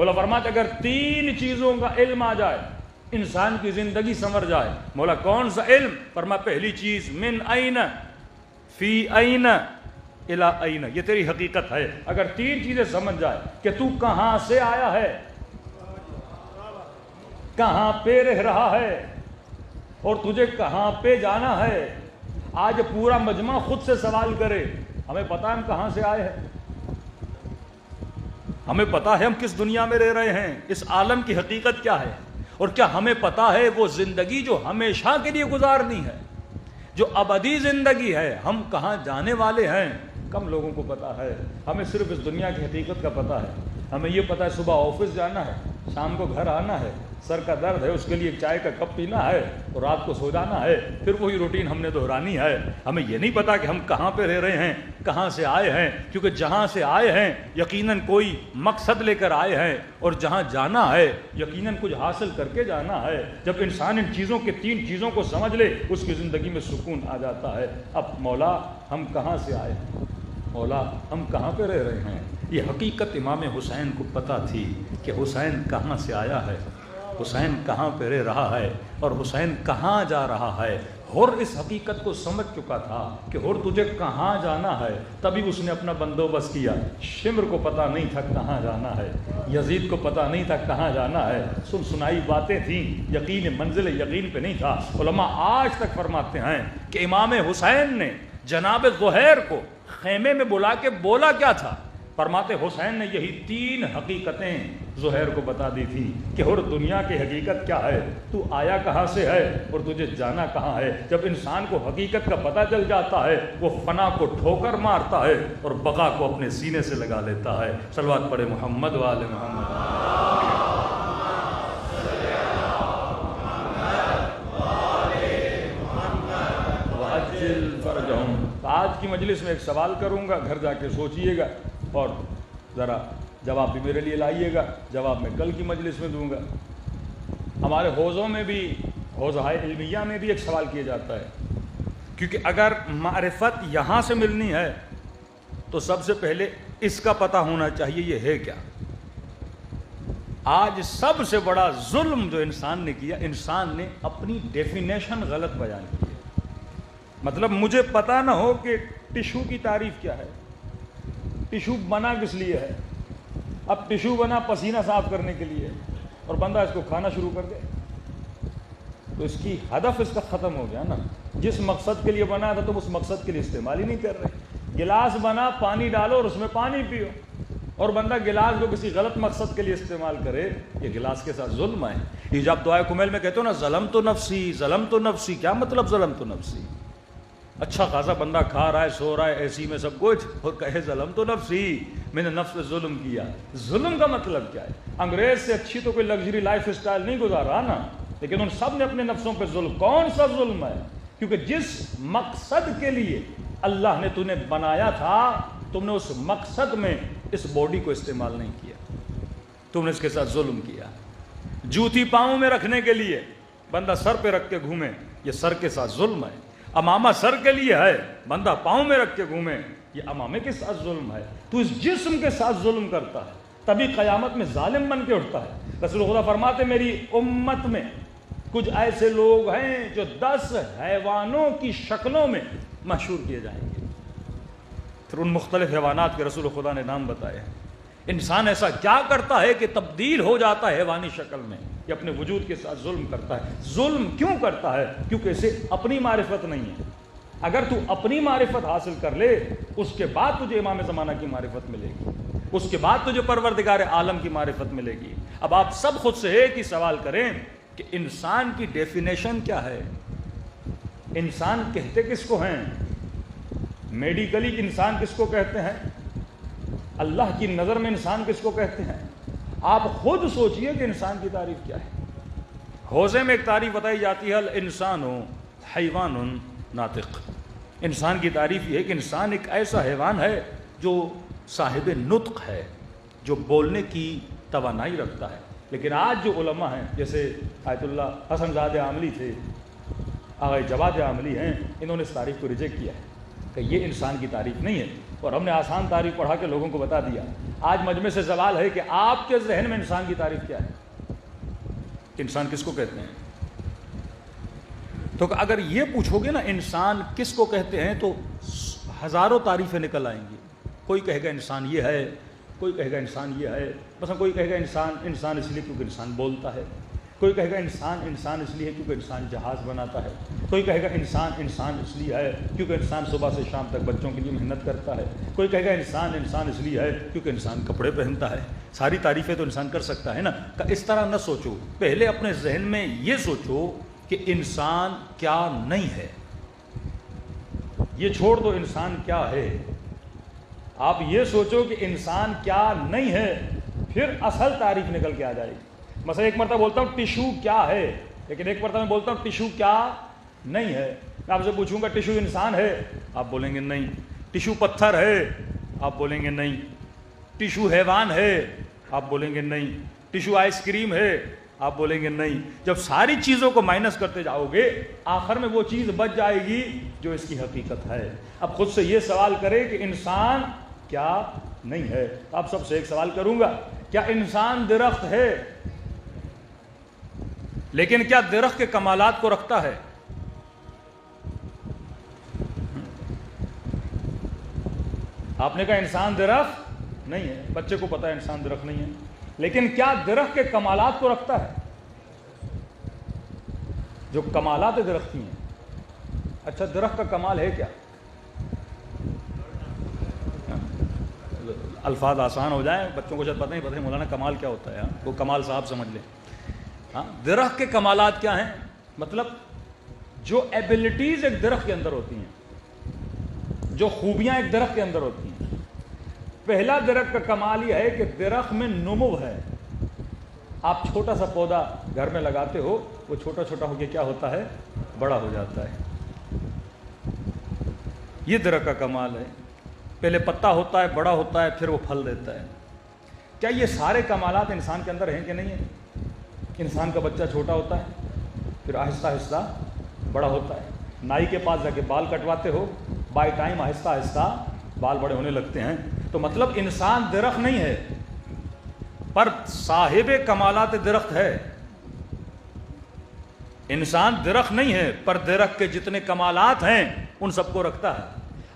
مولا فرماتے اگر 3 چیزوں کا علم آ جائے انسان کی زندگی سنور جائے. مولا کون سا علم؟ فرمایا پہلی چیز من این فی این الی این، یہ تیری حقیقت ہے. اگر 3 چیزیں سمجھ جائے کہ تو کہاں سے آیا ہے، کہاں پہ رہ رہا ہے اور تجھے کہاں پہ جانا ہے. آج پورا مجمع خود سے سوال کرے، ہمیں پتہ ہے ہم کہاں سے آئے ہیں، ہمیں پتہ ہے ہم کس دنیا میں رہ رہے ہیں، اس عالم کی حقیقت کیا ہے، اور کیا ہمیں پتہ ہے وہ زندگی جو ہمیشہ کے لیے گزارنی ہے، جو ابدی زندگی ہے، ہم کہاں جانے والے ہیں. کم لوگوں کو پتہ ہے. ہمیں صرف اس دنیا کی حقیقت کا پتہ ہے. ہمیں یہ پتہ ہے صبح آفس جانا ہے، شام کو گھر آنا ہے، سر کا درد ہے اس کے لیے چائے کا کپ پینا ہے اور رات کو سو جانا ہے، پھر وہی روٹین ہم نے دہرانی ہے. ہمیں یہ نہیں پتا کہ ہم کہاں پہ رہ رہے ہیں، کہاں سے آئے ہیں، کیونکہ جہاں سے آئے ہیں یقیناً کوئی مقصد لے کر آئے ہیں، اور جہاں جانا ہے یقیناً کچھ حاصل کر کے جانا ہے. جب انسان ان چیزوں کے 3 چیزوں کو سمجھ لے اس کی زندگی میں سکون آ جاتا ہے. اب مولا ہم کہاں سے آئے ہیں، مولا ہم کہاں پہ رہ رہے ہیں. یہ حقیقت امام حسین کو پتہ تھی کہ حسین کہاں سے آیا ہے، حسین کہاں پہ رہ رہا ہے اور حسین کہاں جا رہا ہے. اور اس حقیقت کو سمجھ چکا تھا کہ اور تجھے کہاں جانا ہے، تبھی اس نے اپنا بندوبست کیا. شمر کو پتہ نہیں تھا کہاں جانا ہے، یزید کو پتہ نہیں تھا کہاں جانا ہے، سنائی باتیں تھیں، یقین منزل یقین پہ نہیں تھا. علماء آج تک فرماتے ہیں کہ امام حسین نے جناب زہیر کو خیمے میں بلا کے بولا کیا تھا. فرماتے حسین نے یہی 3 حقیقتیں زہیر کو بتا دی تھی کہ اور دنیا کی حقیقت کیا ہے، تو آیا کہاں سے ہے اور تجھے جانا کہاں ہے. جب انسان کو حقیقت کا پتہ چل جاتا ہے وہ فنا کو ٹھوکر مارتا ہے اور بقا کو اپنے سینے سے لگا لیتا ہے. صلوات پڑھے محمد و آل محمد. آج کی مجلس میں ایک سوال کروں گا، گھر جا کے سوچئے گا اور ذرا جواب بھی میرے لیے لائیے گا. جواب میں کل کی مجلس میں دوں گا. ہمارے حوضوں میں بھی، حوضہ علمیہ میں بھی ایک سوال کیا جاتا ہے، کیونکہ اگر معرفت یہاں سے ملنی ہے تو سب سے پہلے اس کا پتہ ہونا چاہیے یہ ہے کیا. آج سب سے بڑا ظلم جو انسان نے کیا، انسان نے اپنی ڈیفینیشن غلط بیان کی ہے. مطلب مجھے پتہ نہ ہو کہ ٹشو کی تعریف کیا ہے، ٹشو بنا کس لیے ہے. اب ٹشو بنا پسینہ صاف کرنے کے لیے اور بندہ اس کو کھانا شروع کر دے تو اس کی ہدف اس کا ختم ہو گیا نا. جس مقصد کے لیے بنا تھا تم اس مقصد کے لیے استعمال ہی نہیں کر رہے. گلاس بنا پانی ڈالو اور اس میں پانی پیو، اور بندہ گلاس کو کسی غلط مقصد کے لیے استعمال کرے، یہ گلاس کے ساتھ ظلم ہے. یہ جب دعائے کمیل میں کہتے ہو نا ظلمت نفسی ظلمت نفسی، کیا مطلب ظلمت نفسی؟ اچھا خاصا بندہ کھا رہا ہے، سو رہا ہے، ایسی میں سب کچھ، اور کہے ظلمت نفسی، میں نے نفس سے ظلم کیا. ظلم کا مطلب کیا ہے؟ انگریز سے اچھی تو کوئی لگژری لائف اسٹائل نہیں گزارا نا، لیکن ان سب نے اپنے نفسوں پہ ظلم. کون سا ظلم ہے؟ کیونکہ جس مقصد کے لیے اللہ نے تمہیں بنایا تھا تم نے اس مقصد میں اس باڈی کو استعمال نہیں کیا، تم نے اس کے ساتھ ظلم کیا. جوتی پاؤں میں رکھنے کے لیے بندہ سر پہ رکھ کے گھومے، یہ سر کے ساتھ ظلم ہے. امامہ سر کے لیے ہے، بندہ پاؤں میں رکھ کے گھومے، یہ امامے کے ساتھ ظلم ہے. تو اس جسم کے ساتھ ظلم کرتا ہے تبھی قیامت میں ظالم بن کے اٹھتا ہے. رسول خدا فرماتے میری امت میں کچھ ایسے لوگ ہیں جو 10 حیوانوں کی شکلوں میں محشور کیے جائیں گے. پھر ان مختلف حیوانات کے رسول خدا نے نام بتائے ہیں. انسان ایسا کیا کرتا ہے کہ تبدیل ہو جاتا ہے حیوانی شکل میں؟ یہ اپنے وجود کے ساتھ ظلم کرتا ہے. ظلم کیوں کرتا ہے؟ کیونکہ اسے اپنی معرفت نہیں ہے. اگر تو اپنی معرفت حاصل کر لے اس کے بعد تجھے امام زمانہ کی معرفت ملے گی، اس کے بعد تجھے پروردگار عالم کی معرفت ملے گی. اب آپ سب خود سے ایک ہی سوال کریں کہ انسان کی ڈیفینیشن کیا ہے؟ انسان کہتے کس کو ہیں؟ میڈیکلی انسان کس کو کہتے ہیں؟ اللہ کی نظر میں انسان کس کو کہتے ہیں؟ آپ خود سوچئے کہ انسان کی تعریف کیا ہے. حوضے میں ایک تعریف بتائی جاتی ہے الانسان حیوان ناطق. انسان کی تعریف یہ ہے کہ انسان ایک ایسا حیوان ہے جو صاحب نطق ہے، جو بولنے کی توانائی رکھتا ہے. لیکن آج جو علماء ہیں جیسے آیت اللہ حسن زادہ عاملی تھے، آغا جواد عاملی ہیں، انہوں نے اس تعریف کو ریجیکٹ کیا ہے کہ یہ انسان کی تعریف نہیں ہے. اور ہم نے آسان تعریف پڑھا کے لوگوں کو بتا دیا آج مجمع سے سوال ہے کہ آپ کے ذہن میں انسان کی تعریف کیا ہے؟ انسان کس کو کہتے ہیں؟ تو اگر یہ پوچھو گے نا انسان کس کو کہتے ہیں تو ہزاروں تعریفیں نکل آئیں گی. کوئی کہے گا انسان یہ ہے, کوئی کہے گا انسان یہ ہے, مثلا کوئی کہے گا انسان اس لیے کیونکہ انسان بولتا ہے, کوئی کہے گا انسان اس لیے ہے کیونکہ انسان جہاز بناتا ہے, کوئی کہے گا انسان اس لیے ہے کیونکہ انسان صبح سے شام تک بچوں کے لیے محنت کرتا ہے, کوئی کہے گا انسان اس لیے ہے کیونکہ انسان کپڑے پہنتا ہے. ساری تعریفیں تو انسان کر سکتا ہے نا. اس طرح نہ سوچو, پہلے اپنے ذہن میں یہ سوچو کہ انسان کیا نہیں ہے. یہ چھوڑ دو انسان کیا ہے, آپ یہ سوچو کہ انسان کیا نہیں ہے, پھر اصل تعریف نکل کے آ جائے گی. مثلا ایک مرتبہ بولتا ہوں ٹیشو کیا ہے, لیکن ایک مرتبہ میں بولتا ہوں ٹیشو کیا نہیں ہے. میں آپ سے پوچھوں گا ٹیشو انسان ہے, آپ بولیں گے نہیں. ٹیشو پتھر ہے, آپ بولیں گے نہیں. ٹیشو حیوان ہے, آپ بولیں گے نہیں. ٹیشو آئس کریم ہے, آپ بولیں گے نہیں. جب ساری چیزوں کو مائنس کرتے جاؤ گے آخر میں وہ چیز بچ جائے گی جو اس کی حقیقت ہے. اب خود سے یہ سوال کرے کہ انسان کیا نہیں ہے. آپ سب سے ایک سوال کروں گا, کیا انسان درخت ہے؟ لیکن کیا درخت کے کمالات کو رکھتا ہے؟ آپ نے کہا انسان درخت نہیں ہے, بچے کو پتا ہے انسان درخت نہیں ہے, لیکن کیا درخت کے کمالات کو رکھتا ہے؟ جو کمالات درخت کی ہیں. اچھا درخت کا کمال ہے کیا؟ الفاظ آسان ہو جائیں, بچوں کو شاید پتہ نہیں پتہ مولانا کمال کیا ہوتا ہے, وہ کمال صاحب سمجھ لیں. درخت کے کمالات کیا ہیں؟ مطلب جو ایبلٹیز ایک درخت کے اندر ہوتی ہیں, جو خوبیاں ایک درخت کے اندر ہوتی ہیں. پہلا درخت کا کمال یہ ہے کہ درخت میں نمو ہے. آپ چھوٹا سا پودا گھر میں لگاتے ہو, وہ چھوٹا چھوٹا ہو کے کیا ہوتا ہے؟ بڑا ہو جاتا ہے. یہ درخت کا کمال ہے. پہلے پتا ہوتا ہے, بڑا ہوتا ہے, پھر وہ پھل دیتا ہے. کیا یہ سارے کمالات انسان کے اندر ہیں کہ نہیں ہیں؟ انسان کا بچہ چھوٹا ہوتا ہے, پھر آہستہ آہستہ بڑا ہوتا ہے. نائی کے پاس جا کے بال کٹواتے ہو, بائی ٹائم آہستہ آہستہ بال بڑے ہونے لگتے ہیں. تو مطلب انسان درخت نہیں ہے, پر صاحب کمالات درخت ہے. انسان درخت نہیں ہے, پر درخت کے جتنے کمالات ہیں ان سب کو رکھتا ہے.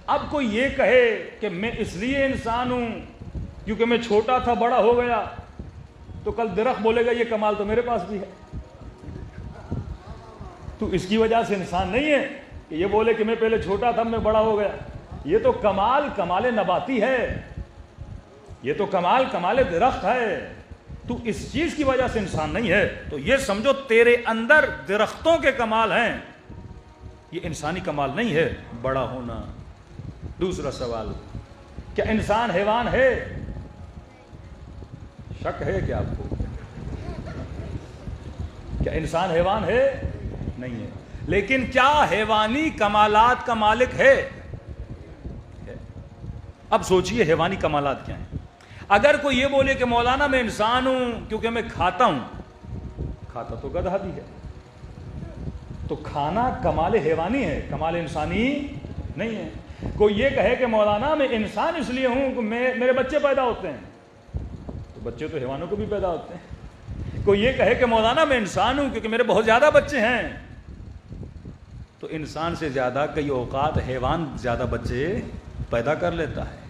اب کوئی یہ کہے کہ میں اس لیے انسان ہوں کیونکہ میں چھوٹا تھا بڑا ہو گیا, تو کل درخت بولے گا یہ کمال تو میرے پاس بھی ہے. تو اس کی وجہ سے انسان نہیں ہے کہ یہ بولے کہ میں پہلے چھوٹا تھا میں بڑا ہو گیا. یہ تو کمال نباتی ہے, یہ تو کمال درخت ہے. تو اس چیز کی وجہ سے انسان نہیں ہے. تو یہ سمجھو تیرے اندر درختوں کے کمال ہیں, یہ انسانی کمال نہیں ہے بڑا ہونا. دوسرا سوال, کیا انسان حیوان ہے؟ شک ہے کیا آپ کو؟ کیا انسان حیوان ہے؟ نہیں ہے. لیکن کیا حیوانی کمالات کا مالک ہے؟ اب سوچئے حیوانی کمالات کیا ہیں. اگر کوئی یہ بولے کہ مولانا میں انسان ہوں کیونکہ میں کھاتا ہوں, کھاتا تو گدھا بھی ہے, تو کھانا کمال حیوانی ہے, کمال انسانی نہیں ہے. کوئی یہ کہے کہ مولانا میں انسان اس لیے ہوں کہ میرے بچے پیدا ہوتے ہیں, تو بچے تو حیوانوں کو بھی پیدا ہوتے ہیں. کوئی یہ کہے کہ مولانا میں انسان ہوں کیونکہ میرے بہت زیادہ بچے ہیں, تو انسان سے زیادہ کئی اوقات حیوان زیادہ بچے پیدا کر لیتا ہے.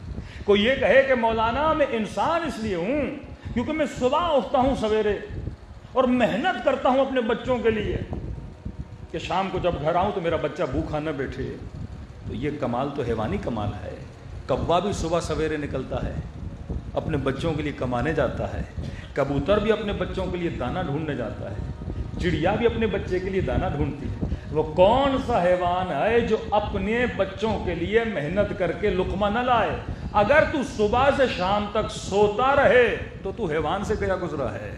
کوئی یہ کہے کہ مولانا میں انسان اس لیے ہوں کیونکہ میں صبح اٹھتا ہوں سویرے اور محنت کرتا ہوں اپنے بچوں کے لیے کہ شام کو جب گھر آؤں تو میرا بچہ بھوکھا نہ بیٹھے. تو یہ کمال تو حیوانی کمال ہے. کوا بھی صبح سویرے نکلتا ہے, اپنے بچوں کے لیے کمانے جاتا ہے. کبوتر بھی اپنے بچوں کے لیے دانہ ڈھونڈنے جاتا ہے. چڑیا بھی اپنے بچے کے لیے دانہ ڈھونڈتی ہے. وہ کون سا حیوان ہے جو اپنے بچوں کے لیے محنت کر کے لقمہ نہ لائے؟ اگر تو صبح سے شام تک سوتا رہے تو حیوان سے گیا گزرا ہے.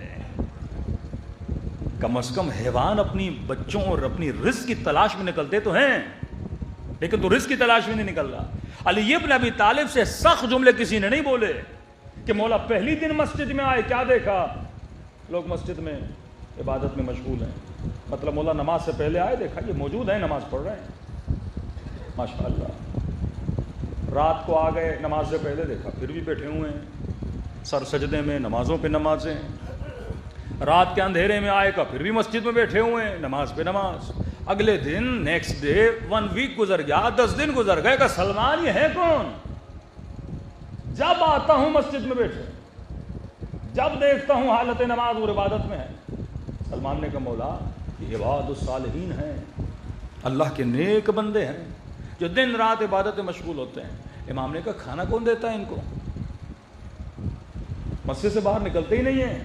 کم از کم حیوان اپنی بچوں اور اپنی رزق کی تلاش میں نکلتے تو ہیں, لیکن تو رزق کی تلاش میں نہیں نکل رہا. علی ابن ابی طالب سے سخت جملے کسی نے نہیں بولے کہ مولا پہلی دن مسجد میں آئے کیا دیکھا, لوگ مسجد میں عبادت میں مشغول ہیں. مطلب مولا نماز سے پہلے آئے, دیکھا یہ موجود ہیں نماز پڑھ رہے ہیں ماشاءاللہ. رات کو آ گئے نماز سے پہلے, دیکھا پھر بھی بیٹھے ہوئے ہیں. سر سجدے میں، نمازوں پہ نمازیں، رات کے اندھیرے میں آئے کا پھر بھی مسجد میں بیٹھے ہوئے ہیں، نماز پہ نماز، اگلے دن نیکسٹ ڈے 1 ویک گزر گیا، 10 دن گزر گئے کہ سلمان یہ ہے کون؟ جب آتا ہوں مسجد میں بیٹھے، جب دیکھتا ہوں حالت نماز اور عبادت میں ہے۔ سلمان نے کہا مولا یہ عباد الصالحین ہیں، اللہ کے نیک بندے ہیں جو دن رات عبادت میں مشغول ہوتے ہیں۔ امام نے کہا کھانا کون دیتا ہے ان کو؟ مسجد سے باہر نکلتے ہی نہیں ہیں،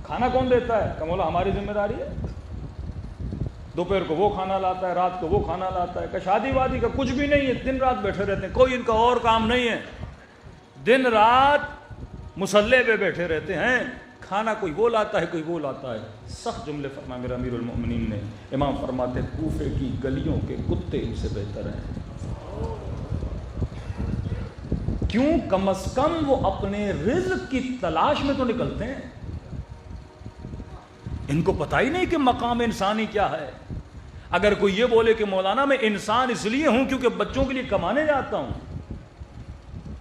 کھانا کون دیتا ہے؟ کہ مولا ہماری ذمہ داری ہے، دوپہر کو وہ کھانا لاتا ہے، رات کو وہ کھانا لاتا ہے۔ کہ شادی وادی کا کچھ بھی نہیں ہے، دن رات بیٹھے رہتے ہیں، کوئی ان کا اور کام نہیں ہے، دن رات مصلی پہ بیٹھے رہتے ہیں، کھانا کوئی وہ لاتا ہے کوئی وہ لاتا ہے۔ سخت جملے فرمائے میرے امیر المؤمنین نے۔ امام فرماتے کوفے کی گلیوں کے کتے ان سے بہتر ہیں۔ کیوں؟ کم از کم وہ اپنے رزق کی تلاش میں تو نکلتے ہیں، ان کو پتہ ہی نہیں کہ مقام انسانی کیا ہے۔ اگر کوئی یہ بولے کہ مولانا میں انسان اس لیے ہوں کیونکہ بچوں کے لیے کمانے جاتا ہوں،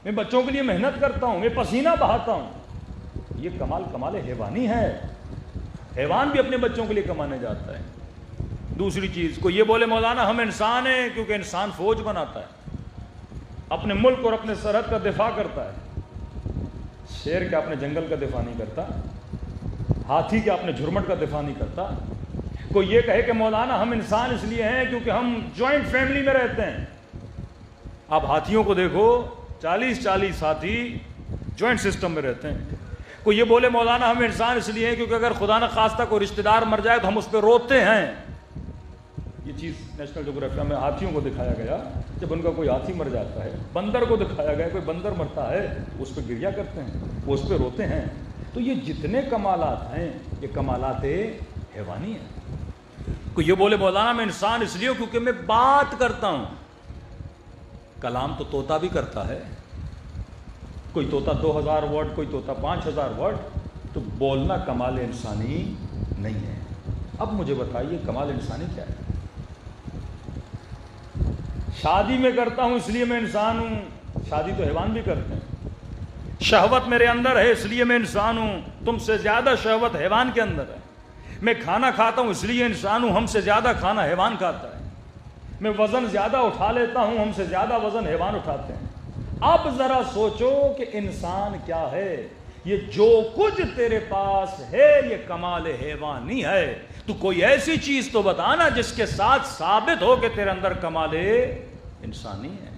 میں بچوں کے لیے محنت کرتا ہوں، میں پسینہ بہاتا ہوں، یہ کمال حیوانی ہے۔ حیوان بھی اپنے بچوں کے لیے کمانے جاتا ہے۔ دوسری چیز، کوئی یہ بولے مولانا ہم انسان ہیں کیونکہ انسان فوج بناتا ہے، اپنے ملک اور اپنے سرحد کا دفاع کرتا ہے۔ شیر کا اپنے جنگل کا دفاع نہیں کرتا، ہاتھی کے اپنے جھرمٹ کا دفاع نہیں کرتا۔ کوئی یہ کہے کہ مولانا ہم انسان اس لیے ہیں کیونکہ ہم جوائنٹ فیملی میں رہتے ہیں۔ آپ ہاتھیوں کو دیکھو، 40 ہاتھی جوائنٹ سسٹم میں رہتے ہیں۔ کوئی یہ بولے مولانا ہم انسان اس لیے ہیں کیونکہ اگر خدا نہ خواستہ کوئی رشتہ دار مر جائے تو ہم اس پہ روتے ہیں۔ یہ چیز نیشنل جغرافیہ میں ہاتھیوں کو دکھایا گیا، جب ان کا کوئی ہاتھی مر جاتا ہے۔ بندر کو دکھایا گیا، کوئی بندر مرتا ہے اس پہ گریہ کرتے ہیں، وہ اس پہ روتے ہیں۔ تو یہ جتنے کمالات ہیں یہ کمالات حیوانی ہیں۔ کوئی یہ بولے مولانا میں انسان اس لیے کیونکہ میں بات کرتا ہوں، کلام تو طوطا بھی کرتا ہے، کوئی طوطا 2000 ورڈ، کوئی طوطا 5000 ورڈ، تو بولنا کمال انسانی نہیں ہے۔ اب مجھے بتائیے کمال انسانی کیا ہے؟ شادی میں کرتا ہوں اس لیے میں انسان ہوں، شادی تو حیوان بھی کرتے ہیں۔ شہوت میرے اندر ہے اس لیے میں انسان ہوں، تم سے زیادہ شہوت حیوان کے اندر ہے۔ میں کھانا کھاتا ہوں اس لیے انسان ہوں، ہم سے زیادہ کھانا حیوان کھاتا ہے۔ میں وزن زیادہ اٹھا لیتا ہوں، ہم سے زیادہ وزن حیوان اٹھاتے ہیں۔ اب ذرا سوچو کہ انسان کیا ہے؟ یہ جو کچھ تیرے پاس ہے یہ کمال حیوانی ہے۔ تو کوئی ایسی چیز تو بتانا جس کے ساتھ ثابت ہو کہ تیرے اندر کمال انسانی ہے۔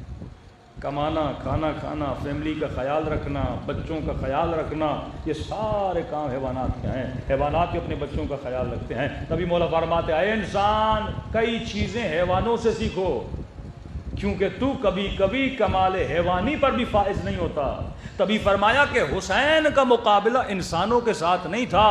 کمانا، کھانا کھانا، فیملی کا خیال رکھنا، بچوں کا خیال رکھنا، یہ سارے کام حیوانات کے ہیں۔ حیوانات بھی اپنے بچوں کا خیال رکھتے ہیں۔ نبی مولا فرماتے اے انسان کئی چیزیں حیوانوں سے سیکھو، کیونکہ تو کبھی کبھی کمال حیوانی پر بھی فائز نہیں ہوتا۔ تبھی فرمایا کہ حسین کا مقابلہ انسانوں کے ساتھ نہیں تھا،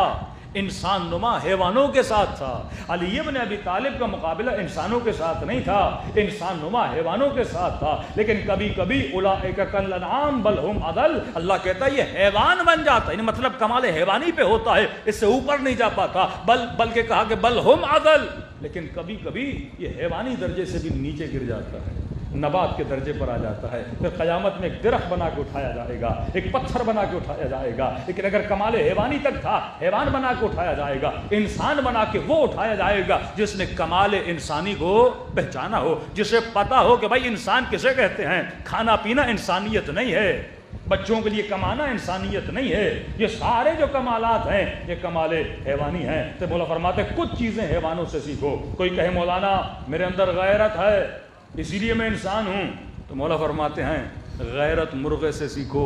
انسان نما حیوانوں کے ساتھ تھا۔ علی ابن ابی طالب کا مقابلہ انسانوں کے ساتھ نہیں تھا، انسان نما حیوانوں کے ساتھ تھا۔ لیکن کبھی کبھی اولئک کالانعام بل ہم اضل، اللہ کہتا ہے یہ حیوان بن جاتا ہے، یعنی مطلب کمال حیوانی پہ ہوتا ہے، اس سے اوپر نہیں جا پاتا، بلکہ کہا کہ بل ہم اضل، لیکن کبھی کبھی یہ حیوانی درجے سے بھی نیچے گر جاتا ہے، نبات کے درجے پر آ جاتا ہے۔ پھر قیامت میں ایک درخت بنا کے اٹھایا جائے گا، ایک پتھر بنا کے اٹھایا جائے گا، لیکن اگر کمال حیوانی تک تھا، حیوان بنا کے اٹھایا جائے گا، انسان بنا کے وہ اٹھایا جائے گا جس نے کمال انسانی کو پہچانا ہو، جسے پتا ہو کہ بھائی انسان کسے کہتے ہیں۔ کھانا پینا انسانیت نہیں ہے، بچوں کے لیے کمانا انسانیت نہیں ہے، یہ سارے جو کمالات ہیں یہ کمال حیوانی ہیں۔ تو مولا فرماتے کچھ چیزیں حیوانوں سے سیکھو۔ کوئی کہے مولانا میرے اندر غیرت ہے اسی لیے میں انسان ہوں، تو مولا فرماتے ہیں غیرت مرغے سے سیکھو۔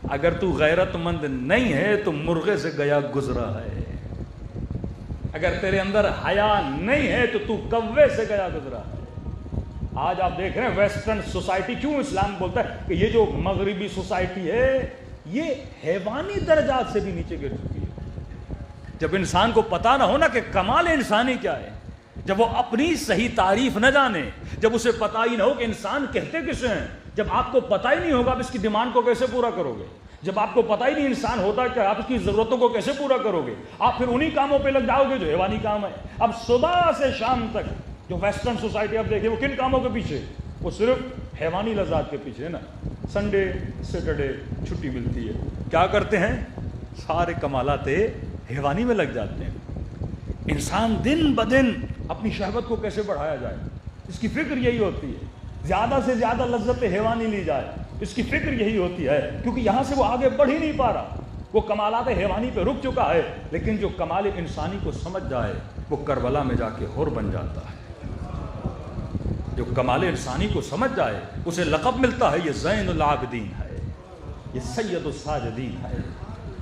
اگر تو غیرت مند نہیں ہے تو مرغے سے گیا گزرا ہے، اگر تیرے اندر حیا نہیں ہے تو تو کوے سے گیا گزرا ہے۔ آج آپ دیکھ رہے ہیں ویسٹرن سوسائٹی، کیوں اسلام بولتا ہے کہ یہ جو مغربی سوسائٹی ہے یہ حیوانی درجات سے بھی نیچے گر چکی ہے۔ جب انسان کو پتہ نہ ہونا کہ کمال انسانی کیا ہے، جب وہ اپنی صحیح تعریف نہ جانے، جب اسے پتہ ہی نہ ہو کہ انسان کہتے کسے ہیں، جب آپ کو پتہ ہی نہیں ہوگا آپ اس کی ڈیمانڈ کو کیسے پورا کرو گے، جب آپ کو پتہ ہی نہیں انسان ہوتا کہ آپ اس کی ضرورتوں کو کیسے پورا کرو گے، آپ پھر انہی کاموں پہ لگ جاؤ گے جو حیوانی کام ہے۔ اب صبح سے شام تک جو ویسٹرن سوسائٹی آپ دیکھیں وہ کن کاموں کے پیچھے، وہ صرف حیوانی لذات کے پیچھے نا، سنڈے سیٹرڈے چھٹی ملتی ہے، کیا کرتے ہیں؟ سارے کمالات حیوانی میں لگ جاتے ہیں۔ انسان دن بدن اپنی شہوت کو کیسے بڑھایا جائے، اس کی فکر یہی ہوتی ہے، زیادہ سے زیادہ لذت حیوانی لی جائے، اس کی فکر یہی ہوتی ہے، کیونکہ یہاں سے وہ آگے بڑھ ہی نہیں پا رہا، وہ کمالات حیوانی پہ رک چکا ہے۔ لیکن جو کمال انسانی کو سمجھ جائے وہ کربلا میں جا کے حور بن جاتا ہے۔ جو کمال انسانی کو سمجھ جائے اسے لقب ملتا ہے، یہ زین العابدین ہے، یہ سید الساجدین ہے۔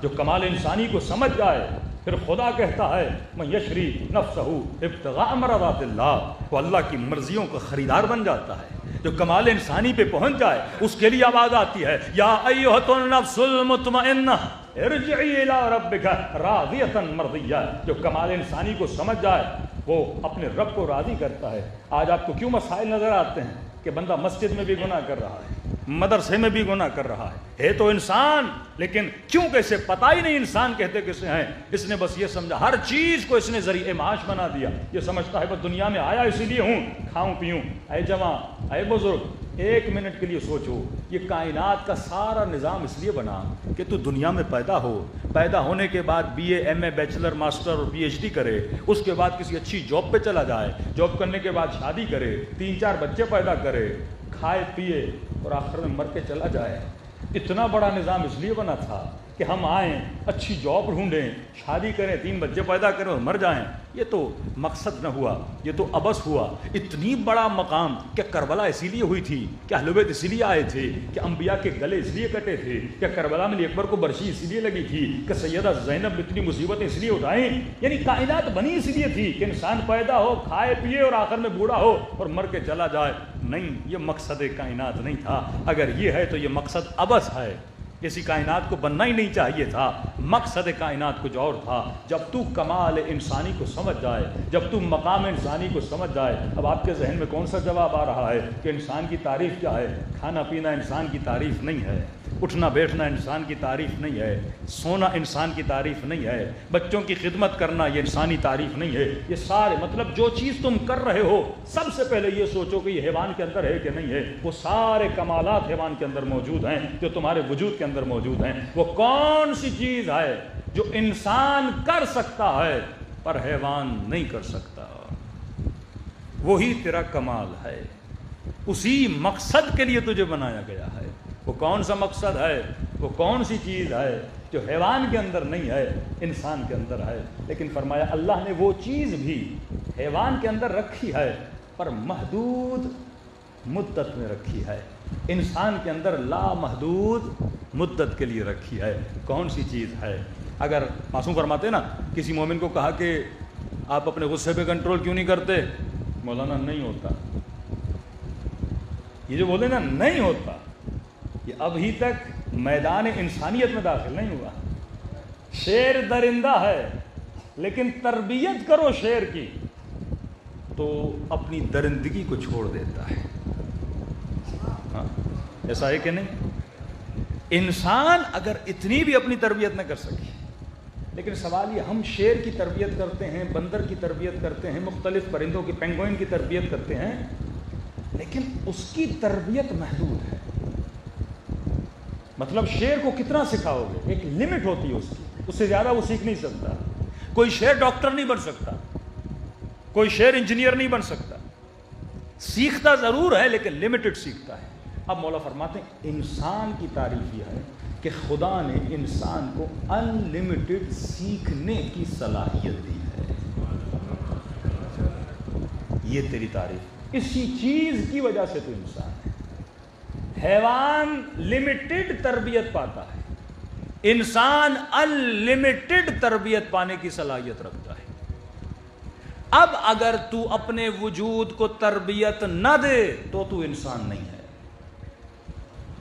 جو کمال انسانی کو سمجھ جائے پھر خدا کہتا ہے من یشری نفسہ ابتغاء مرضات اللہ، وہ اللہ کی مرضیوں کا خریدار بن جاتا ہے۔ جو کمال انسانی پہ پہنچ جائے اس کے لیے آواز آتی ہے یا ایھا النفس المطمئنہ ارجعی الی ربک راضیۃ مرضیہ۔ جو کمال انسانی کو سمجھ جائے وہ اپنے رب کو راضی کرتا ہے۔ آج آپ کو کیوں مسائل نظر آتے ہیں کہ بندہ مسجد میں بھی گناہ کر رہا ہے، مدرسے میں بھی گناہ کر رہا ہے تو انسان، لیکن کیوں کیسے پتہ ہی نہیں انسان کہتے کیسے ہیں۔ اس نے بس یہ سمجھا، ہر چیز کو اس نے ذریعہ معاش بنا دیا، یہ سمجھتا ہے بس دنیا میں آیا اسی لیے ہوں، کھاؤں پیوں۔ اے جوان، اے بزرگ، ایک منٹ کے لیے سوچو، یہ کائنات کا سارا نظام اس لیے بنا کہ تو دنیا میں پیدا ہو، پیدا ہونے کے بعد B A M A bachelor master اور پی ایچ ڈی کرے، اس کے بعد کسی اچھی جاب پہ چلا جائے، جاب کرنے کے بعد شادی کرے، 3-4 بچے پیدا کرے، کھائے پیے اور آخر میں مر کے چلا جائے۔ اتنا بڑا نظام اس لیے بنا تھا کہ ہم آئیں، اچھی جاب ڈھونڈیں، شادی کریں، 3 بچے پیدا کریں اور مر جائیں۔ یہ تو مقصد نہ ہوا، یہ تو عبث ہوا۔ اتنی بڑا مقام کہ کربلا اسی لیے ہوئی تھی، کہ اہل بیت اسی لیے آئے تھے، کہ انبیاء کے گلے اس لیے کٹے تھے، کہ کربلا میں علی اکبر کو برشی اسی لیے لگی تھی، کہ سیدہ زینب اتنی مصیبتیں اس لیے اٹھائیں۔ یعنی کائنات بنی اس لیے تھی کہ انسان پیدا ہو، کھائے پیے اور آخر میں بوڑھا ہو اور مر کے چلا جائے۔ نہیں، یہ مقصد کائنات نہیں تھا۔ اگر یہ ہے تو یہ مقصد عبث ہے، اسی کائنات کو بننا ہی نہیں چاہیے تھا۔ مقصد کائنات کچھ اور تھا۔ جب تو کمال انسانی کو سمجھ جائے، جب تو مقام انسانی کو سمجھ جائے، اب آپ کے ذہن میں کون سا جواب آ رہا ہے کہ انسان کی تعریف کیا ہے؟ کھانا پینا انسان کی تعریف نہیں ہے، اٹھنا بیٹھنا انسان کی تعریف نہیں ہے، سونا انسان کی تعریف نہیں ہے، بچوں کی خدمت کرنا یہ انسانی تعریف نہیں ہے۔ یہ سارے مطلب جو چیز تم کر رہے ہو، سب سے پہلے یہ سوچو کہ یہ حیوان کے اندر ہے کہ نہیں ہے۔ وہ سارے کمالات حیوان کے اندر موجود ہیں جو تمہارے وجود کے اندر موجود ہیں۔ وہ کون سی چیز ہے جو انسان کر سکتا ہے پر حیوان نہیں کر سکتا؟ وہی تیرا کمال ہے، اسی مقصد کے لیے تجھے بنایا گیا ہے۔ وہ کون سا مقصد ہے، وہ کون سی چیز ہے جو حیوان کے اندر نہیں ہے، انسان کے اندر ہے؟ لیکن فرمایا اللہ نے وہ چیز بھی حیوان کے اندر رکھی ہے پر محدود مدت میں رکھی ہے، انسان کے اندر لامحدود مدت کے لیے رکھی ہے۔ کون سی چیز ہے؟ اگر معصوم فرماتے نا کسی مومن کو کہا کہ آپ اپنے غصے پہ کنٹرول کیوں نہیں کرتے؟ مولانا نہیں ہوتا، یہ جو بولے نا نہیں ہوتا، یہ ابھی تک میدان انسانیت میں داخل نہیں ہوا۔ شیر درندہ ہے لیکن تربیت کرو شیر کی تو اپنی درندگی کو چھوڑ دیتا ہے۔ ہاں ایسا ہے کہ نہیں؟ انسان اگر اتنی بھی اپنی تربیت نہ کر سکے، لیکن سوال یہ ہم شیر کی تربیت کرتے ہیں، بندر کی تربیت کرتے ہیں، مختلف پرندوں کی، پینگوئن کی تربیت کرتے ہیں، لیکن اس کی تربیت محدود ہے۔ مطلب شیر کو کتنا سکھاؤ گے؟ ایک لمٹ ہوتی ہے اس کی، اس سے زیادہ وہ سیکھ نہیں سکتا۔ کوئی شیر ڈاکٹر نہیں بن سکتا، کوئی شیر انجینئر نہیں بن سکتا، سیکھتا ضرور ہے لیکن لمیٹڈ سیکھتا ہے۔ اب مولا فرماتے ہیں انسان کی تعریف یہ ہے کہ خدا نے انسان کو ان لمیٹڈ سیکھنے کی صلاحیت دی ہے۔ یہ تیری تعریف، اسی چیز کی وجہ سے تو انسان ہے۔ حیوان لمیٹڈ تربیت پاتا ہے، انسان ان لمیٹڈ تربیت پانے کی صلاحیت رکھتا ہے۔ اب اگر تو اپنے وجود کو تربیت نہ دے تو تو انسان نہیں ہے۔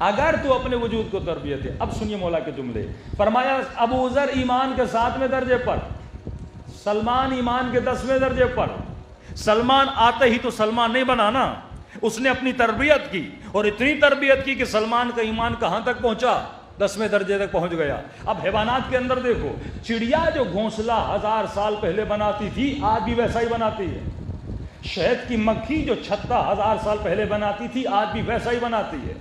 اگر تو اپنے وجود کو تربیت دے، اب سنیے مولا کے جملے، فرمایا ابو ذر ایمان کے 7ویں درجے پر، سلمان ایمان کے 10ویں درجے پر۔ سلمان آتے ہی تو سلمان نہیں بنا نا، اس نے اپنی تربیت کی اور اتنی تربیت کی کہ سلمان کا ایمان کہاں تک پہنچا؟ 10ویں درجے تک پہنچ گیا۔ اب حیوانات کے اندر دیکھو، چڑیا جو گھونسلہ 1000 سال پہلے بناتی تھی آج بھی ویسا ہی بناتی ہے۔ شہد کی مکھی جو 36,000 سال پہلے بناتی تھی آج بھی ویسا ہی بناتی ہے.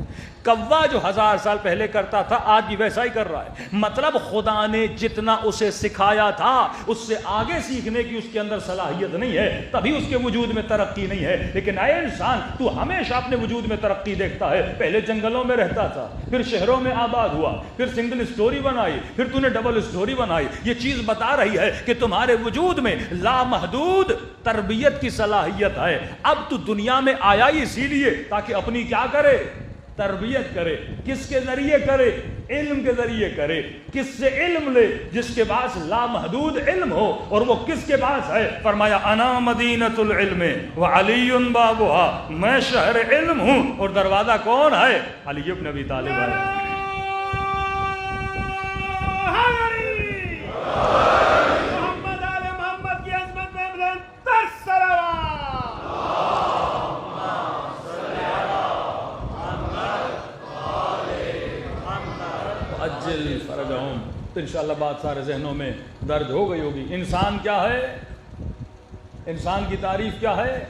کوا جو 1000 سال پہلے کرتا تھا آج بھی ویسا ہی کر رہا ہے. مطلب خدا نے جتنا اسے سکھایا تھا اس سے آگے سیکھنے کی اس کے اندر صلاحیت نہیں ہے, تبھی اس کے وجود میں ترقی نہیں ہے. لیکن اے انسان, تو ہمیشہ اپنے وجود میں ترقی دیکھتا ہے. پہلے جنگلوں میں رہتا تھا, پھر شہروں میں آباد ہوا, پھر سنگل اسٹوری بنائی, پھر تو نے ڈبل اسٹوری بنائی. یہ چیز بتا رہی ہے کہ تمہارے وجود میں لامحدود تربیت کی صلاحیت ہے. اب تو دنیا میں آیا ہی اسی لیے تاکہ اپنی کیا کرے, تربیت کرے. کس کے ذریعے کرے؟ علم کے ذریعے کرے. کس سے علم لے؟ جس کے پاس لامحدود علم ہو. اور وہ کس کے پاس ہے؟ فرمایا انا مدینۃ العلم وعلی بابها, میں شہر علم ہوں اور دروازہ کون ہے؟ علی بن ابی طالب ہے. فرجہم. تو انشاءاللہ بات سارے ذہنوں میں درج ہو گئی ہوگی. انسان کیا ہے؟ انسان کی تعریف کیا ہے؟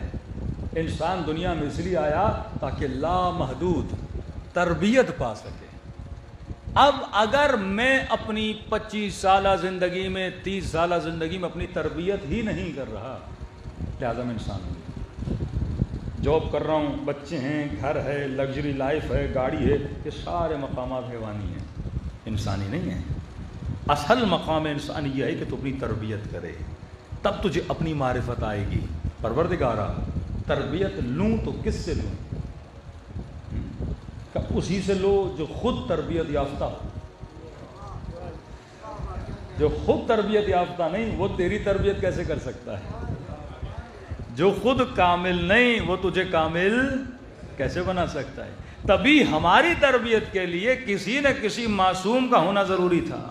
انسان دنیا میں اس لیے آیا تاکہ لامحدود تربیت پا سکے. اب اگر میں اپنی 25 سالہ زندگی میں 30 سالہ زندگی میں اپنی تربیت ہی نہیں کر رہا, لہذا میں انسان ہوں. جاب کر رہا ہوں, بچے ہیں, گھر ہے, لگژری لائف ہے, گاڑی ہے, یہ سارے مقامات حیوانی ہیں, انسانی نہیں ہے. اصل مقام انسانی یہ ہے کہ تو اپنی تربیت کرے, تب تجھے اپنی معرفت آئے گی. پروردگارا تربیت لوں تو کس سے لوں؟ اسی سے لو جو خود تربیت یافتہ ہو. جو خود تربیت یافتہ نہیں وہ تیری تربیت کیسے کر سکتا ہے؟ جو خود کامل نہیں وہ تجھے کامل کیسے بنا سکتا ہے؟ تبھی ہماری تربیت کے لیے کسی نہ کسی معصوم کا ہونا ضروری تھا.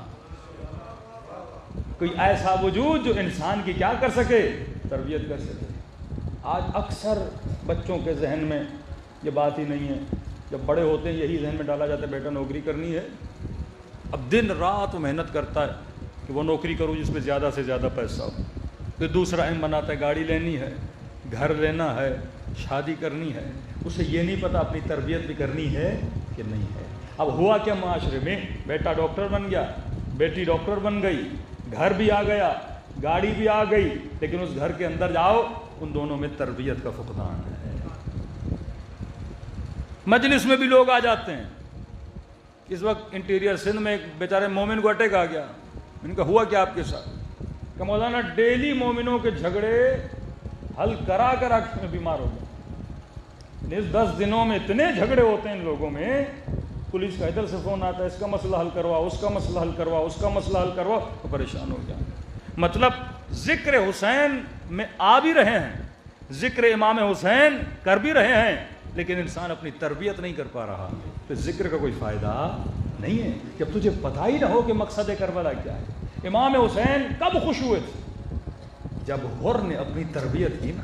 کوئی ایسا وجود جو انسان کی کیا کر سکے, تربیت کر سکے. آج اکثر بچوں کے ذہن میں یہ بات ہی نہیں ہے. جب بڑے ہوتے ہیں یہی ذہن میں ڈالا جاتا ہے بیٹا نوکری کرنی ہے. اب دن رات محنت کرتا ہے کہ وہ نوکری کرو جس میں زیادہ سے زیادہ پیسہ ہو. پھر دوسرا اہم بناتا ہے گاڑی لینی ہے, گھر لینا ہے, شادی کرنی ہے. اسے یہ نہیں پتا اپنی تربیت بھی کرنی ہے کہ نہیں ہے. اب ہوا کیا معاشرے میں, بیٹا ڈاکٹر بن گیا, بیٹی ڈاکٹر بن گئی, گھر بھی آ گیا, گاڑی بھی آ گئی, لیکن اس گھر کے اندر جاؤ ان دونوں میں تربیت کا فقدان ہے. مجلس میں بھی لوگ آ جاتے ہیں. اس وقت انٹیریئر سندھ میں ایک بیچارے مومن کو اٹیک آ گیا. ان کا ہوا کیا آپ کے ساتھ؟ کہ مولانا ڈیلی مومنوں کے جھگڑے حل کرا کرا کے میں بیمار ہو گیا. 10 دنوں میں اتنے جھگڑے ہوتے ہیں ان لوگوں میں, پولیس کا ادھر سے فون آتا ہے, اس کا مسئلہ حل کروا, اس کا مسئلہ حل کروا, اس کا مسئلہ حل کروا, تو پریشان ہو گیا. مطلب ذکر حسین میں آ بھی رہے ہیں, ذکر امام حسین کر بھی رہے ہیں, لیکن انسان اپنی تربیت نہیں کر پا رہا. تو ذکر کا کوئی فائدہ نہیں ہے جب تجھے پتہ ہی نہ ہو کہ مقصد کربلا کیا ہے. امام حسین کب خوش ہوئے تھے؟ جب حر نے اپنی تربیت کی نا,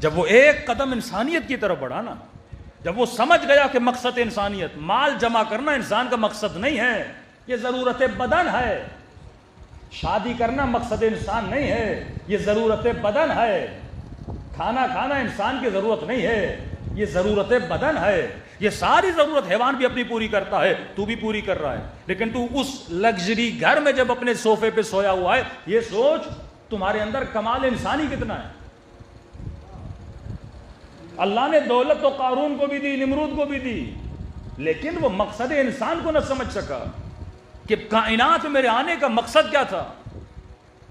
جب وہ ایک قدم انسانیت کی طرف بڑھا نا, جب وہ سمجھ گیا کہ مقصد انسانیت مال جمع کرنا انسان کا مقصد نہیں ہے, یہ ضرورت بدن ہے. شادی کرنا مقصد انسان نہیں ہے, یہ ضرورت بدن ہے. کھانا کھانا انسان کی ضرورت نہیں ہے, یہ ضرورت بدن ہے. یہ ساری ضرورت حیوان بھی اپنی پوری کرتا ہے, تو بھی پوری کر رہا ہے. لیکن تو اس لگژری گھر میں جب اپنے صوفے پہ سویا ہوا ہے, یہ سوچ تمہارے اندر کمال انسانی کتنا ہے. اللہ نے دولت تو قارون کو بھی دی, نمرود کو بھی دی, لیکن وہ مقصد انسان کو نہ سمجھ سکا کہ کائنات میں میرے آنے کا مقصد کیا تھا.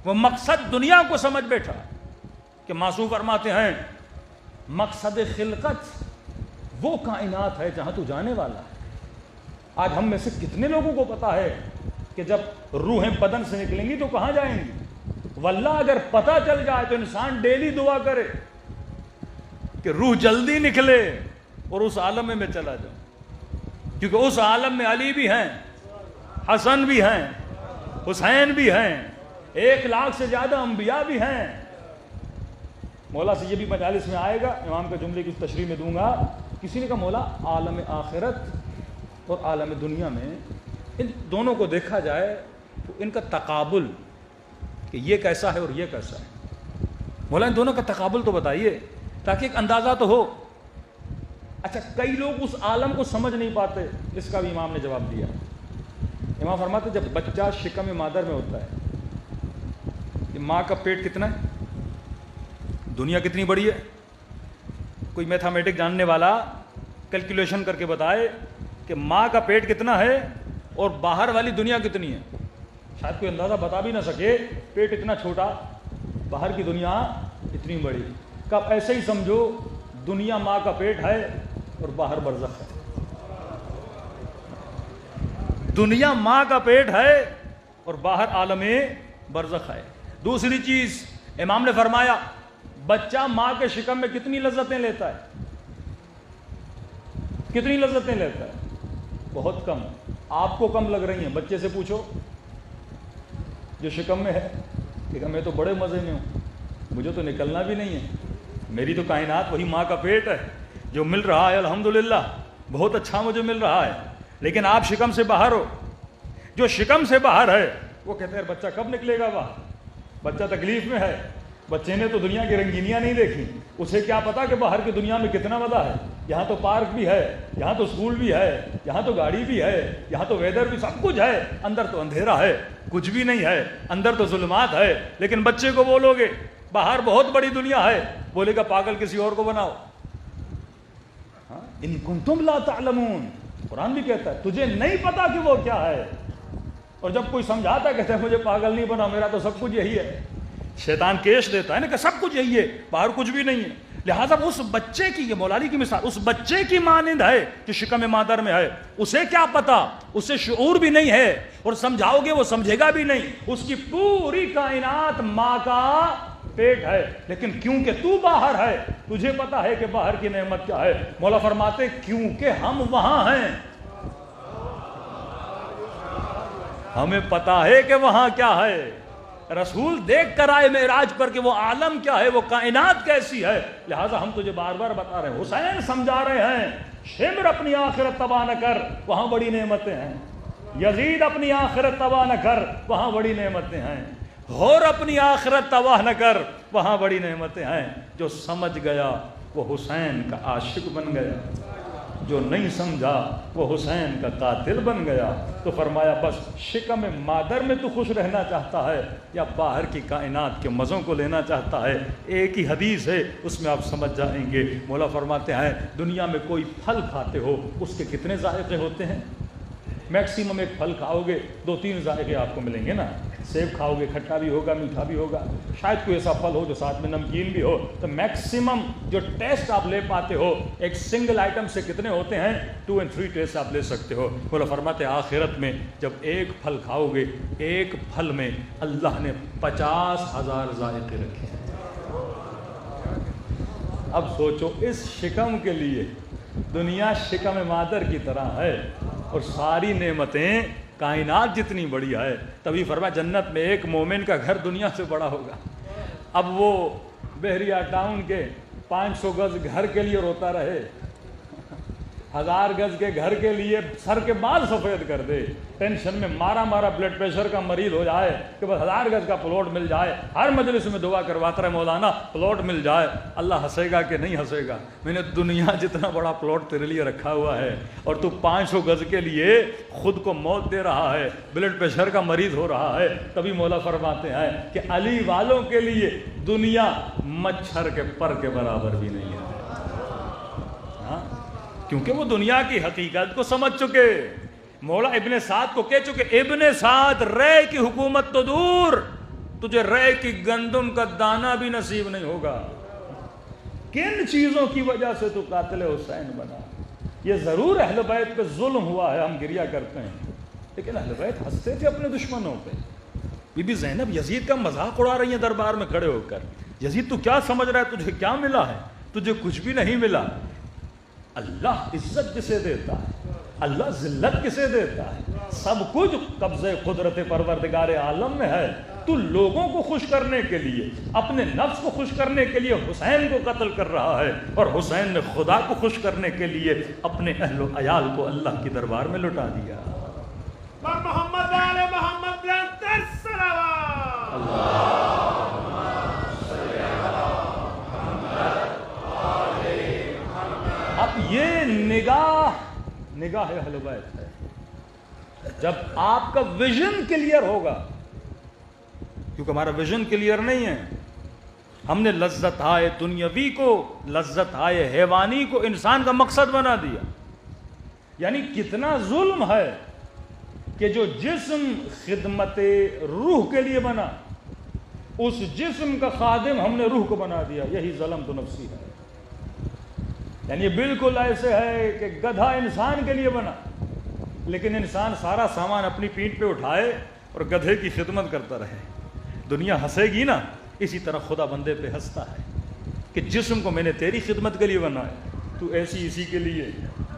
وہ مقصد دنیا کو سمجھ بیٹھا کہ معصوم فرماتے ہیں مقصد خلقت وہ کائنات ہے جہاں تو جانے والا ہے. آج ہم میں سے کتنے لوگوں کو پتا ہے کہ جب روحیں بدن سے نکلیں گی تو کہاں جائیں گی؟ واللہ اگر پتہ چل جائے تو انسان ڈیلی دعا کرے کہ روح جلدی نکلے اور اس عالم میں چلا جاؤں, کیونکہ اس عالم میں علی بھی ہیں, حسن بھی ہیں, حسین بھی ہیں, 1 لاکھ سے زیادہ انبیاء بھی ہیں. مولا سے یہ بھی مجالس میں آئے گا, امام کا جملے کی تشریح میں دوں گا. کسی نے کہا مولا عالم آخرت اور عالم دنیا میں ان دونوں کو دیکھا جائے تو ان کا تقابل کہ یہ کیسا ہے اور یہ کیسا ہے, مولا ان دونوں کا تقابل تو بتائیے تاکہ ایک اندازہ تو ہو. اچھا کئی لوگ اس عالم کو سمجھ نہیں پاتے, اس کا بھی امام نے جواب دیا. امام فرماتے جب بچہ شکم مادر میں ہوتا ہے, کہ ماں کا پیٹ کتنا ہے, دنیا کتنی بڑی ہے, کوئی میتھمیٹک جاننے والا کیلکولیشن کر کے بتائے کہ ماں کا پیٹ کتنا ہے اور باہر والی دنیا کتنی ہے. شاید کوئی اندازہ بتا بھی نہ سکے, پیٹ اتنا چھوٹا, باہر کی دنیا اتنی بڑی. کب ایسے ہی سمجھو دنیا ماں کا پیٹ ہے اور باہر برزخ ہے. دنیا ماں کا پیٹ ہے اور باہر عالم برزخ ہے. دوسری چیز امام نے فرمایا بچہ ماں کے شکم میں کتنی لذتیں لیتا ہے, کتنی لذتیں لیتا ہے, بہت کم. آپ کو کم لگ رہی ہیں, بچے سے پوچھو جو شکم میں ہے کہ میں تو بڑے مزے میں ہوں, مجھے تو نکلنا بھی نہیں ہے, میری تو کائنات وہی ماں کا پیٹ ہے, جو مل رہا ہے الحمدللہ بہت اچھا مجھے مل رہا ہے. لیکن آپ شکم سے باہر ہو, جو شکم سے باہر ہے وہ کہتے ہیں بچہ کب نکلے گا باہر, بچہ تکلیف میں ہے, بچے نے تو دنیا کی رنگینیاں نہیں دیکھی, اسے کیا پتا کہ باہر کی دنیا میں کتنا مزہ ہے. یہاں تو پارک بھی ہے, یہاں تو اسکول بھی ہے, یہاں تو گاڑی بھی ہے, یہاں تو ویدر بھی, سب کچھ ہے. اندر تو اندھیرا ہے, کچھ بھی نہیں ہے, اندر تو ظلمات ہے. لیکن بچے کو بولو گے باہر بہت بڑی دنیا ہے, بولے گا پاگل کسی اور کو بناؤ. ان کنتم لا تعلمون, قرآن بھی کہتا ہے تجھے نہیں پتا کہ وہ کیا ہے. اور جب کوئی سمجھاتا ہے کہتے ہیں مجھے پاگل نہیں بنا, میرا تو سب کچھ یہی ہے. شیطان کیش دیتا ہے نا کہ سب کچھ یہی ہے, باہر کچھ بھی نہیں ہے. لہٰذا اس بچے کی, یہ مولا علی کی مثال, اس بچے کی مانند ہے جو شکم مادر میں ہے. اسے کیا پتا, اسے شعور بھی نہیں ہے, اور سمجھاؤ گے وہ سمجھے گا بھی نہیں. اس کی پوری کائنات ماں کا پیٹ ہے. لیکن کیونکہ تو باہر ہے, تجھے پتا ہے کہ باہر کی نعمت کیا ہے. مولا فرماتے کیونکہ ہم وہاں ہیں, ہمیں پتا ہے کہ وہاں کیا ہے. رسول دیکھ کر آئے معراج پر کہ وہ عالم کیا ہے, وہ کائنات کیسی ہے. لہٰذا ہم تجھے بار بار بتا رہے ہیں, حسین سمجھا رہے ہیں شمر اپنی آخرت تباہ نہ کر, وہاں بڑی نعمتیں ہیں. یزید اپنی آخرت تباہ نہ کر, وہاں بڑی نعمتیں ہیں. اور اپنی آخرت تباہ نہ کر, وہاں بڑی نعمتیں ہیں. جو سمجھ گیا وہ حسین کا عاشق بن گیا, جو نہیں سمجھا وہ حسین کا قاتل بن گیا. تو فرمایا بس شکم مادر میں تو خوش رہنا چاہتا ہے یا باہر کی کائنات کے مزوں کو لینا چاہتا ہے. ایک ہی حدیث ہے, اس میں آپ سمجھ جائیں گے. مولا فرماتے ہیں دنیا میں کوئی پھل کھاتے ہو اس کے کتنے ذائقے ہوتے ہیں. میکسیمم ایک پھل کھاؤ گے 2-3 ذائقے آپ کو ملیں گے نا. سیب کھاؤ گے کھٹا بھی ہوگا, میٹھا بھی ہوگا, شاید کوئی ایسا پھل ہو جو ساتھ میں نمکین بھی ہو. تو میکسیمم جو ٹیسٹ آپ لے پاتے ہو ایک سنگل آئٹم سے کتنے ہوتے ہیں, 2 اور 3 ٹیسٹ آپ لے سکتے ہو. مولا فرماتے آخرت میں جب ایک پھل کھاؤ گے, ایک پھل میں اللہ نے 50,000 ذائقے رکھے ہیں. اب سوچو اس شکم کے لیے دنیا شکم مادر کی طرح ہے اور ساری نعمتیں کائنات جتنی بڑی ہے. تبھی فرمایا جنت میں ایک مومن کا گھر دنیا سے بڑا ہوگا. اب وہ بحریہ ٹاؤن کے 500 گز گھر کے لیے روتا رہے, 1000 گز کے گھر کے لیے سر کے بال سفید کر دے, ٹینشن میں مارا بلڈ پریشر کا مریض ہو جائے کہ بس 1000 گز کا پلاٹ مل جائے, ہر مجلس میں دعا کرواتا رہے مولانا پلاٹ مل جائے. اللہ ہنسے گا کہ نہیں ہنسے گا؟ میں نے دنیا جتنا بڑا پلاٹ تیرے لیے رکھا ہوا ہے اور تو 500 گز کے لیے خود کو موت دے رہا ہے, بلڈ پریشر کا مریض ہو رہا ہے. تبھی مولا فرماتے ہیں کہ علی والوں کے لیے دنیا مچھر کے پر کے برابر بھی نہیں ہے. ہاں, کیونکہ وہ دنیا کی حقیقت کو سمجھ چکے. مولا ابن سعد کو کہہ چکے, ابن سعد رے کی حکومت تو دور, تجھے رے کی گندم کا دانہ بھی نصیب نہیں ہوگا. کن چیزوں کی وجہ سے تو قاتل حسین بنا؟ یہ ضرور اہل بیت پہ ظلم ہوا ہے, ہم گریہ کرتے ہیں, لیکن اہل بیت ہنستے تھے اپنے دشمنوں پہ. بی بی زینب یزید کا مذاق اڑا رہی ہیں دربار میں کھڑے ہو کر, یزید تو کیا سمجھ رہا ہے, تجھے کیا ملا ہے؟ تجھے کچھ بھی نہیں ملا. اللہ عزت کسے دیتا ہے, اللہ ذلت کسے دیتا ہے, سب کچھ قبضے قدرت پروردگار عالم میں ہے. تو لوگوں کو خوش کرنے کے لیے, اپنے نفس کو خوش کرنے کے لیے حسین کو قتل کر رہا ہے, اور حسین نے خدا کو خوش کرنے کے لیے اپنے اہل و عیال کو اللہ کی دربار میں لٹا دیا. محمد آل محمد صلوات. نگاہ اہل بیت ہے. جب آپ کا ویژن کلیئر ہوگا، کیونکہ ہمارا ویژن کلیئر نہیں ہے. ہم نے لذت آئے دنیاوی کو، لذت آئے حیوانی کو انسان کا مقصد بنا دیا. یعنی کتنا ظلم ہے کہ جو جسم خدمت روح کے لیے بنا، اس جسم کا خادم ہم نے روح کو بنا دیا. یہی ظلم تو نفسی ہے. یعنی یہ بالکل ایسے ہے کہ گدھا انسان کے لیے بنا، لیکن انسان سارا سامان اپنی پیٹھ پہ اٹھائے اور گدھے کی خدمت کرتا رہے. دنیا ہنسے گی نا. اسی طرح خدا بندے پہ ہنستا ہے کہ جسم کو میں نے تیری خدمت کے لیے بنایا. تو ایسی اسی کے لیے،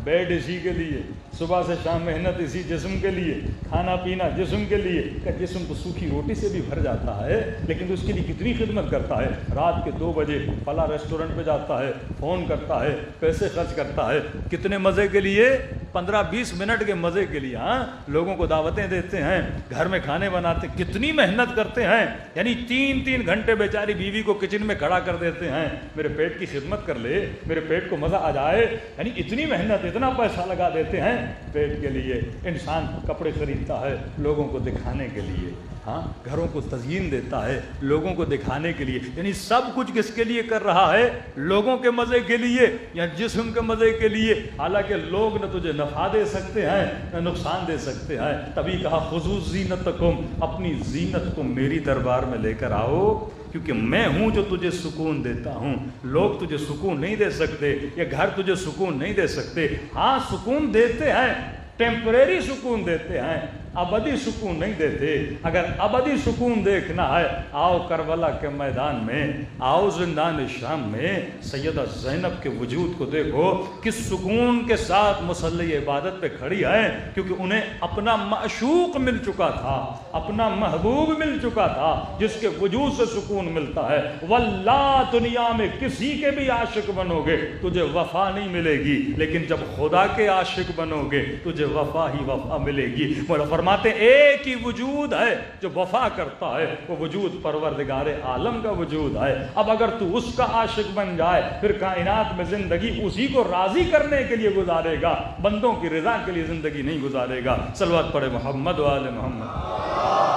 بیڈ اسی کے لیے، صبح سے شام محنت اسی جسم کے لیے، کھانا پینا جسم کے لیے. کہ جسم تو سوکھی روٹی سے بھی بھر جاتا ہے، لیکن تو اس کے لیے کتنی خدمت کرتا ہے. رات کے 2 بجے فلاں ریسٹورنٹ پہ جاتا ہے، فون کرتا ہے، پیسے خرچ کرتا ہے. کتنے مزے کے لیے؟ 15-20 منٹ کے مزے کے لیے. ہاں، لوگوں کو دعوتیں دیتے ہیں، گھر میں کھانے بناتے ہیں، کتنی محنت کرتے ہیں. یعنی 3 گھنٹے بیچاری بیوی کو کچن میں کھڑا کر دیتے ہیں، میرے پیٹ کی خدمت کر لے، میرے پیٹ کو مزہ آ جائے. یعنی اتنی محنت، اتنا پیسہ لگا دیتے ہیں پیٹ کے لیے. انسان کپڑے خریدتا ہے لوگوں کو دکھانے کے لیے. ہاں، گھروں کو تزئین دیتا ہے لوگوں کو دکھانے کے لیے. یعنی سب کچھ کس کے لیے کر رہا ہے؟ لوگوں کے مزے کے لیے یا جسم کے مزے کے لیے. حالانکہ لوگ نہ تجھے نفع دے سکتے ہیں نہ نقصان دے سکتے ہیں. تبھی کہا خذوا زینتکم، اپنی زینت کو میری دربار میں لے کر آؤ، کیونکہ میں ہوں جو تجھے سکون دیتا ہوں. لوگ تجھے سکون نہیں دے سکتے، یہ گھر تجھے سکون نہیں دے سکتے. ہاں، سکون دیتے ہیں، ٹیمپریری سکون دیتے ہیں، ابدی سکون نہیں دیتے. اگر ابدی سکون دیکھنا ہے، آؤ کربلا کے میدان میں، آؤ زندان شام میں. سیدہ زینب کے وجود کو دیکھو، کس سکون کے ساتھ مصلی عبادت پہ کھڑی ہیں، کیونکہ انہیں اپنا معشوق مل چکا تھا، اپنا محبوب مل چکا تھا، جس کے وجود سے سکون ملتا ہے. واللہ دنیا میں کسی کے بھی عاشق بنو گے تجھے وفا نہیں ملے گی، لیکن جب خدا کے عاشق بنو گے تجھے وفا ہی وفا ملے گی. فرماتے ایک ہی وجود ہے جو وفا کرتا ہے، وہ وجود پروردگار عالم کا وجود ہے. اب اگر تو اس کا عاشق بن جائے، پھر کائنات میں زندگی اسی کو راضی کرنے کے لیے گزارے گا، بندوں کی رضا کے لیے زندگی نہیں گزارے گا. صلوات پڑھے محمد و آل محمد.